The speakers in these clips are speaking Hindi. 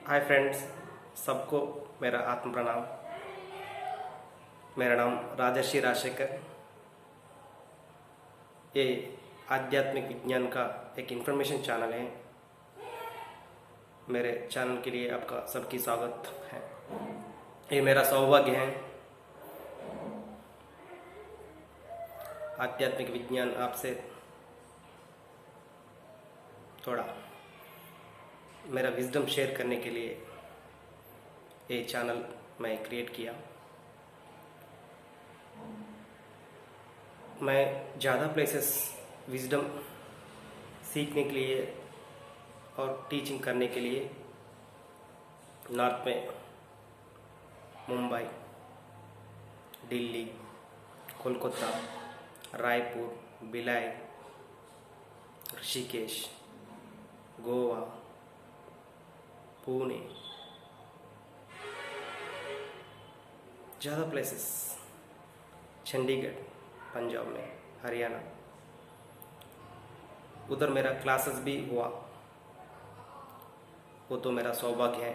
हाय फ्रेंड्स, सबको मेरा आत्म प्रणाम। मेरा नाम राजर्षि राजशेखर। ये आध्यात्मिक विज्ञान का एक इन्फॉर्मेशन चैनल है। मेरे चैनल के लिए आपका सबकी स्वागत है। ये मेरा सौभाग्य है आध्यात्मिक विज्ञान आपसे थोड़ा मेरा विजडम शेयर करने के लिए ये चैनल मैं क्रिएट किया। मैं ज़्यादा प्लेसेस विजडम सीखने के लिए और टीचिंग करने के लिए नॉर्थ में मुंबई, दिल्ली, कोलकाता, रायपुर, भिलाई, ऋषिकेश, गोवा, पुणे, ज़्यादा प्लेसेस, चंडीगढ़, पंजाब में, हरियाणा, उधर मेरा क्लासेस भी हुआ। वो तो मेरा सौभाग्य है।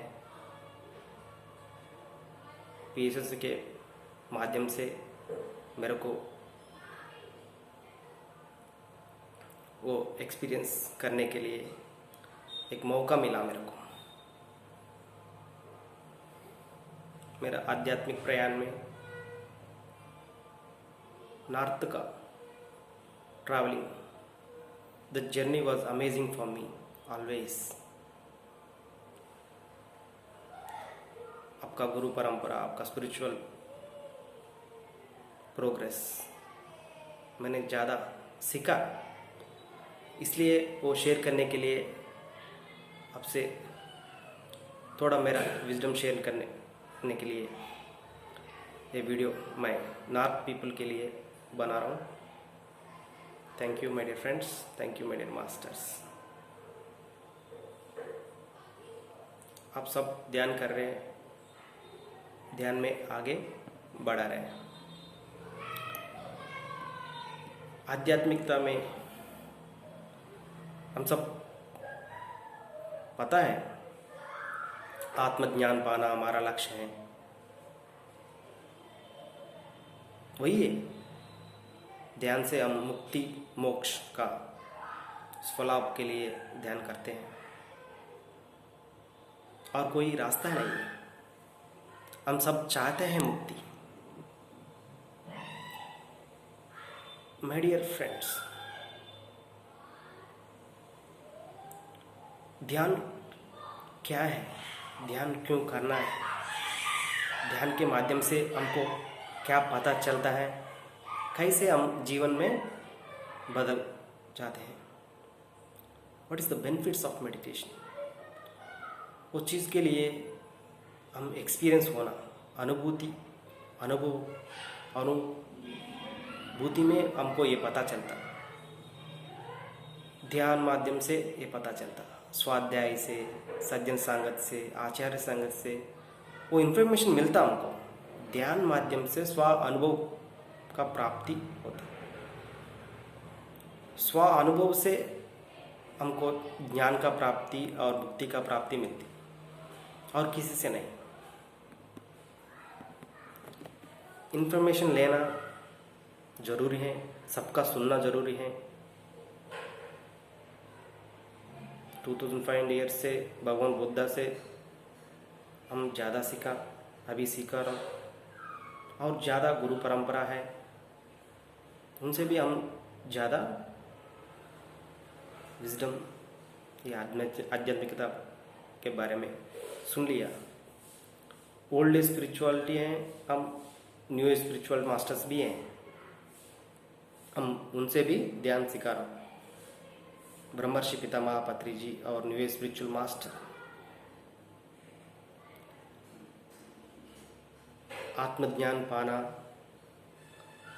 पीएसएस के माध्यम से मेरे को वो एक्सपीरियंस करने के लिए एक मौका मिला। मेरे को मेरा आध्यात्मिक प्रयाण में नॉर्थ का travelling, the journey was amazing for me always. आपका गुरु परंपरा, आपका स्पिरिचुअल प्रोग्रेस मैंने ज़्यादा सीखा, इसलिए वो शेयर करने के लिए आपसे थोड़ा मेरा विजडम शेयर करने के लिए ये वीडियो मैं नॉर्थ पीपल के लिए बना रहा हूँ। Thank you my dear friends, thank you my dear masters. आप सब ध्यान कर रहे हैं, ध्यान में आगे बढ़ा रहे हैं। आध्यात्मिकता में हम सब पता है आत्मज्ञान पाना हमारा लक्ष्य है। वही है, ध्यान से हम मुक्ति मोक्ष का स्वलाभ के लिए ध्यान करते हैं और कोई रास्ता नहीं है। हम सब चाहते हैं मुक्ति। माय डियर फ्रेंड्स, ध्यान क्या है, ध्यान क्यों करना है, ध्यान के माध्यम से हमको क्या पता चलता है, कैसे हम जीवन में बदल जाते हैं, what is the benefits of meditation. वो चीज़ के लिए हम एक्सपीरियंस होना, अनुभूति में हमको ये पता चलता, ध्यान माध्यम से ये पता चलता, स्वाध्याय से, सज्जन संगत से, आचार्य संगत से वो इन्फॉर्मेशन मिलता हमको। ध्यान माध्यम से स्व अनुभव का प्राप्ति होता, स्व अनुभव से हमको ज्ञान का प्राप्ति और मुक्ति का प्राप्ति मिलती, और किसी से नहीं। इन्फॉर्मेशन लेना जरूरी है, सबका सुनना जरूरी है। 2500 ईयर्स से भगवान बुद्धा से हम ज़्यादा सीखा, अभी सीखा रहा, और ज़्यादा गुरु परंपरा है, उनसे भी हम ज़्यादा विजडम या आध्यात्मिकता के बारे में सुन लिया। ओल्ड एज स्पिरिचुअलिटी है, हम न्यू एज स्पिरिचुअल मास्टर्स भी हैं, हम उनसे भी ध्यान सिखा रहा हूँ। ब्रह्मर्षि पितामह पत्री जी और न्यू एज स्पिरिचुअल मास्टर। आत्मज्ञान पाना,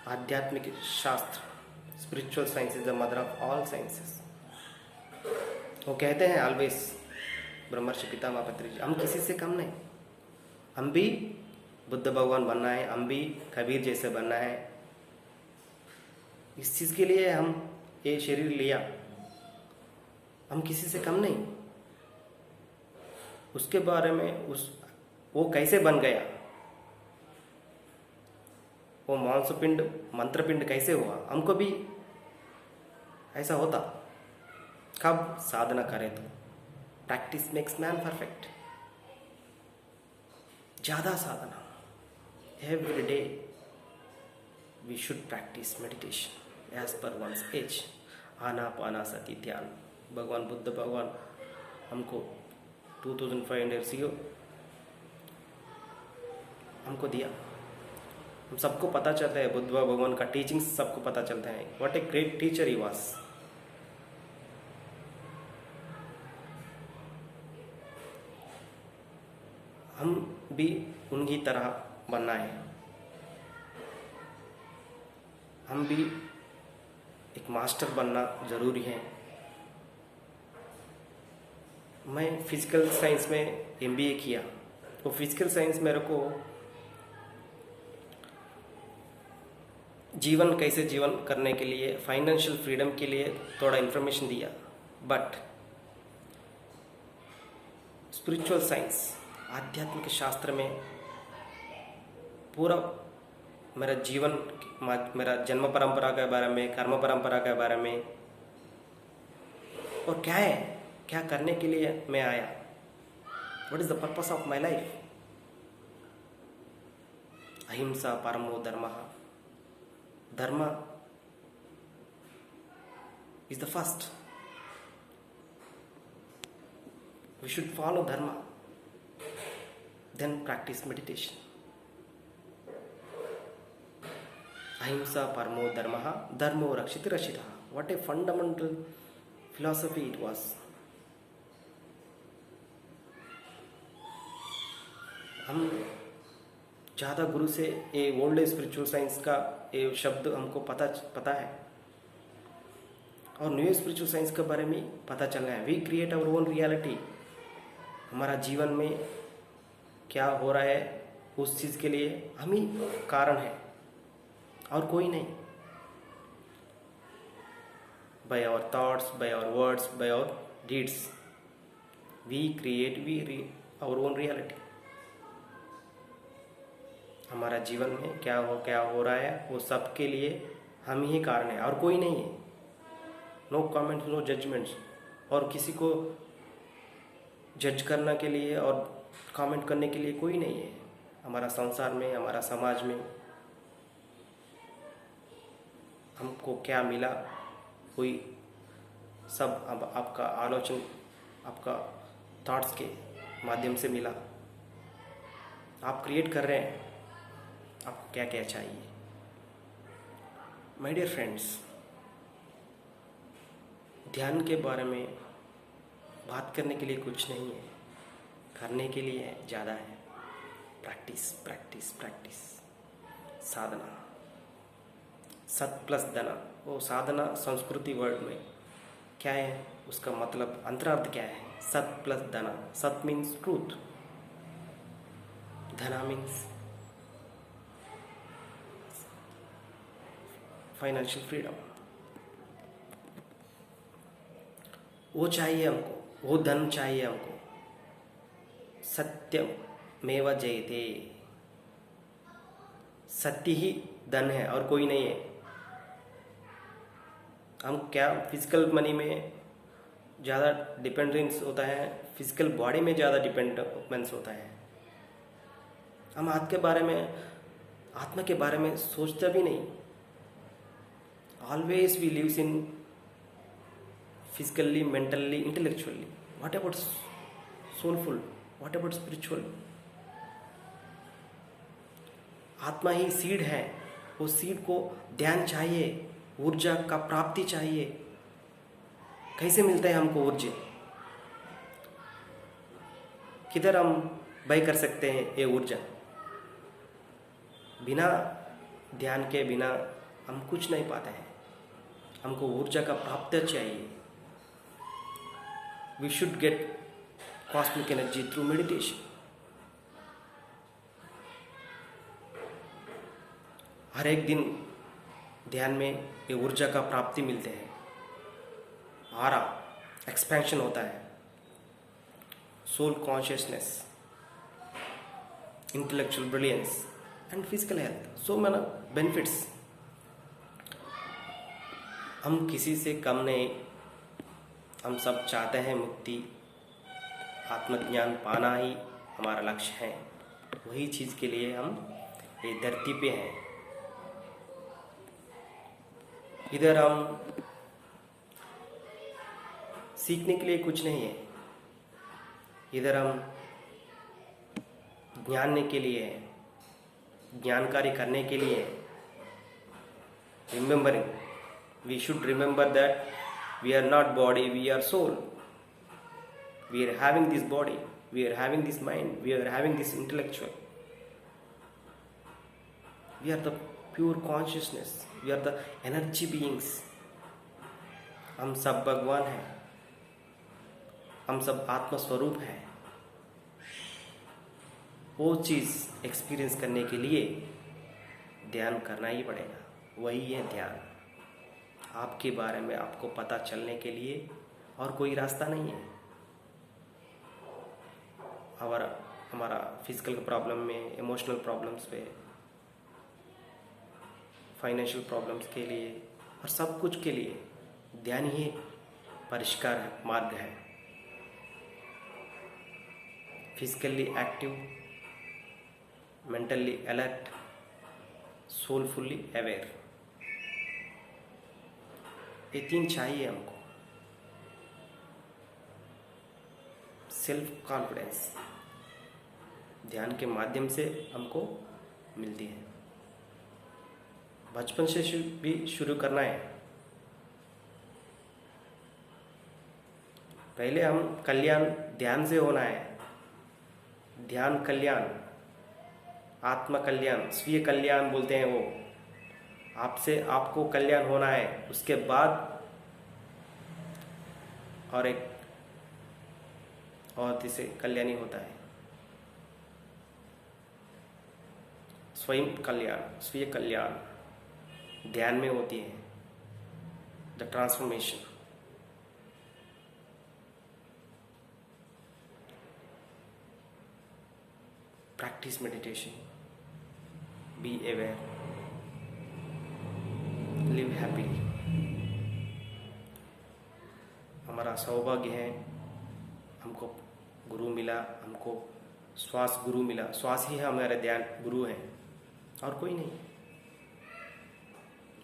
आध्यात्मिक शास्त्र, spiritual science is the mother of all sciences. वो कहते हैं ऑलवेज, ब्रह्मर्षि पितामह पत्री जी, हम किसी से कम नहीं। हम भी बुद्ध भगवान बनना है, हम भी कबीर जैसे बनना है। इस चीज़ के लिए हम ये शरीर लिया, हम किसी से कम नहीं। उसके बारे में वो कैसे बन गया, वो मांसपिंड मंत्रपिंड कैसे हुआ, हमको भी ऐसा होता। कब? साधना करें तो। Practice makes man perfect. ज़्यादा साधना, every day we should practice meditation as per one's age. Anapanasati ध्यान भगवान बुद्ध भगवान हमको 2500 ईयर हमको दिया। हम सबको पता चलता है बुद्ध भगवान का टीचिंग्स सबको पता चलता है। What a great teacher he was. हम भी उनकी तरह बनना है। हम भी एक मास्टर बनना ज़रूरी है। मैं फिजिकल साइंस में MBA किया, तो फिजिकल साइंस मेरे को जीवन कैसे जीवन करने के लिए, फाइनेंशियल फ्रीडम के लिए थोड़ा इन्फॉर्मेशन दिया। बट स्पिरिचुअल साइंस, आध्यात्मिक शास्त्र में पूरा मेरा जीवन, मेरा जन्म परंपरा के बारे में, कर्म परंपरा के बारे में, और क्या है, क्या करने के लिए मैं आया, what is the purpose of my life. अहिंसा परमो धर्म। धर्म is the first. We should follow dharma, then practice meditation. Ahimsa paramo dharma, dharmo rakshiti rashita. What a fundamental philosophy it was. हम ज़्यादा गुरु से ये ओल्ड स्पिरिचुअल साइंस का ये शब्द हमको पता है, और न्यू स्पिरिचुअल साइंस के बारे में पता चल रहा है। We create our own reality. हमारा जीवन में क्या हो रहा है उस चीज़ के लिए हम ही कारण है और कोई नहीं। By our thoughts, by our words, by our deeds we create our own reality. हमारा जीवन में क्या हो रहा है वो सब के लिए हम ही कारण है और कोई नहीं है। No comments, no judgements. और किसी को जज करने के लिए और कमेंट करने के लिए कोई नहीं है। हमारा संसार में, हमारा समाज में हमको क्या मिला, कोई सब अब आपका आलोचन, आपका थॉट्स के माध्यम से मिला। आप क्रिएट कर रहे हैं, आपको क्या क्या चाहिए। माय डियर फ्रेंड्स, ध्यान के बारे में बात करने के लिए कुछ नहीं है, करने के लिए ज़्यादा है। Practice practice practice. साधना, सत प्लस धना। वो साधना संस्कृति वर्ड में क्या है, उसका मतलब अंतरार्थ क्या है? सत प्लस धना। सत मीन्स ट्रूथ, धना मीन्स फाइनेंशियल फ्रीडम। वो चाहिए हमको, वो धन चाहिए हमको। सत्यमेव जयते। सत्य ही धन है और कोई नहीं है। हम क्या फिजिकल मनी में ज़्यादा डिपेंडेंस होता है, फिजिकल बॉडी में ज़्यादा डिपेंडेंस होता है। हम आत्मा के बारे में सोचते भी नहीं। Always we lives in physically, mentally, intellectually. What about soulful? What about spiritual? आत्मा ही सीड है। वो सीड को ध्यान चाहिए, ऊर्जा का प्राप्ति चाहिए। कैसे मिलता है हमको ऊर्जा? किधर हम बाय कर सकते हैं ये ऊर्जा? बिना ध्यान के बिना हम कुछ नहीं पाते हैं। हमको ऊर्जा का प्राप्ति चाहिए। We should get cosmic energy through meditation. हर एक दिन ध्यान में ये ऊर्जा का प्राप्ति मिलते हैं। आरा एक्सपेंशन होता है। soul consciousness, intellectual brilliance, and physical health. So many benefits. हम किसी से कम नहीं, हम सब चाहते हैं मुक्ति, आत्मज्ञान पाना ही हमारा लक्ष्य है। वही चीज़ के लिए हम ये धरती पे हैं। इधर हम सीखने के लिए कुछ नहीं है, इधर हम जानने के लिए है, ज्ञानकारी करने के लिए। Remembering, we should remember that we are not body, we are soul. We are having this body, we are having this mind, we are having this intellectual. We are the pure consciousness, we are the energy beings. हम सब भगवान हैं, हम सब आत्म स्वरूप हैं। वो चीज़ एक्सपीरियंस करने के लिए ध्यान करना ही पड़ेगा। वही है ध्यान। आपके बारे में आपको पता चलने के लिए और कोई रास्ता नहीं है। हमारा फिजिकल प्रॉब्लम में, इमोशनल प्रॉब्लम्स पे, फाइनेंशियल प्रॉब्लम्स के लिए और सब कुछ के लिए ध्यान ही परिष्कार मार्ग है। Physically active, mentally alert, soulfully aware, ये तीन चाहिए हमको। सेल्फ कॉन्फिडेंस ध्यान के माध्यम से हमको मिलती है। बचपन से भी शुरू करना है। पहले हम कल्याण ध्यान से होना है। ध्यान कल्याण, आत्म कल्याण, स्वीय कल्याण बोलते हैं वो। आपसे आपको कल्याण होना है, उसके बाद और एक और तीसरे कल्याणी होता है स्वयं कल्याण, स्वीय कल्याण ध्यान में होती है। The transformation, practice meditation, be aware, live happily. हमारा सौभाग्य है, हमको गुरु मिला, हमको श्वास गुरु मिला। श्वास ही है हमारे ध्यान गुरु हैं और कोई नहीं।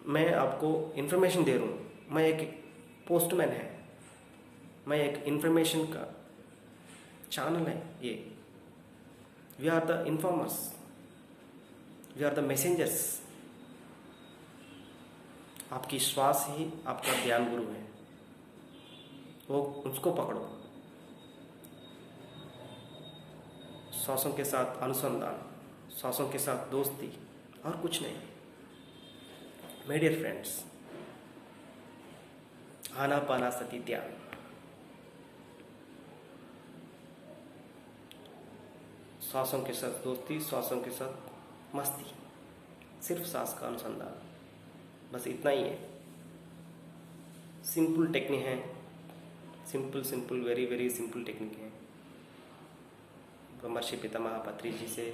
मैं आपको इन्फॉर्मेशन दे रहा हूँ, मैं एक पोस्टमैन है, मैं एक इन्फॉर्मेशन का चैनल है ये। We are the informers, we are the messengers. आपकी श्वास ही आपका ध्यान गुरु है, वो उसको पकड़ो। सांसों के साथ अनुसंधान, सांसों के साथ दोस्ती और कुछ नहीं। माय डियर फ्रेंड्स, आनापानसति ध्यान, सांसों के साथ दोस्ती, सांसों के साथ मस्ती, सिर्फ सांस का अनुसंधान, बस इतना ही है। सिंपल टेक्निक है, simple very very simple technique है। ब्रह्मर्षि पितामह पत्री जी से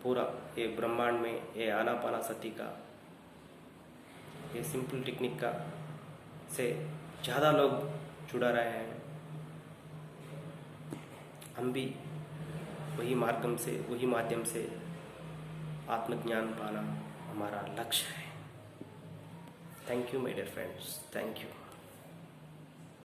पूरा ये ब्रह्मांड में ये आनापानसति का ये सिंपल टेक्निक का से ज़्यादा लोग जुड़ा रहे हैं। हम भी वही माध्यम से आत्मज्ञान पाना हमारा लक्ष्य है। Thank you my dear friends, thank you.